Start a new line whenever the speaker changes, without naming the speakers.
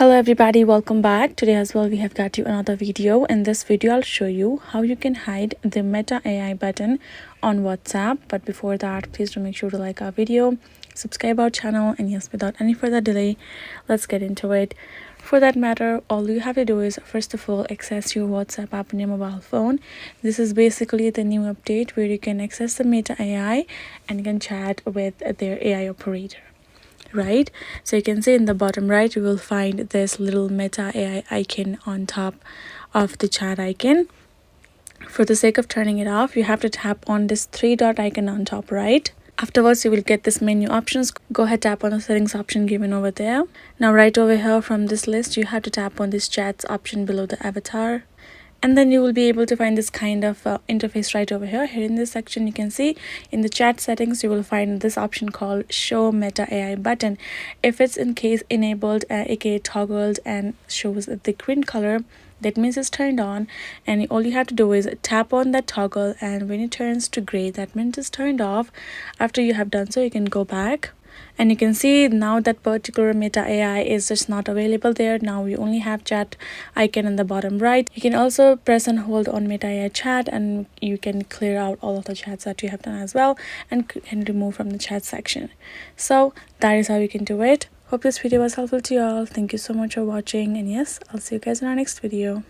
Hello everybody, welcome back. Today as well we have got you another video. In this video I'll show you how you can hide the Meta AI button on WhatsApp. But before that, please do make sure to like our video, subscribe our channel, and yes, without any further delay, let's get into it. For that matter, all you have to do is first of all access your WhatsApp app on your mobile phone. This is basically the new update where you can access the Meta AI and you can chat with their AI operator, right? So you can see in the bottom right you will find this little Meta AI icon on top of the chat icon. For the sake of turning it off, you have to tap on this three dot icon on top right. Afterwards you will get this menu options. Go ahead, tap on the settings option given over there. Now right over here from this list you have to tap on this chats option below the avatar, and then you will be able to find this kind of interface right over here. Here in this section you can see in the chat settings you will find this option called show Meta AI button. If it's in case enabled, aka toggled, and shows the green color, that means it's turned on, and all you have to do is tap on that toggle, and when it turns to gray, that means it's turned off. After you have done so, you can go back and you can see now that particular Meta AI is just not available there. Now we only have chat icon in the bottom right. You can also press and hold on Meta AI chat and you can clear out all of the chats that you have done as well and can remove from the chat section. So that is how you can do it. Hope this video was helpful to you all. Thank you so much for watching, and yes, I'll see you guys in our next video.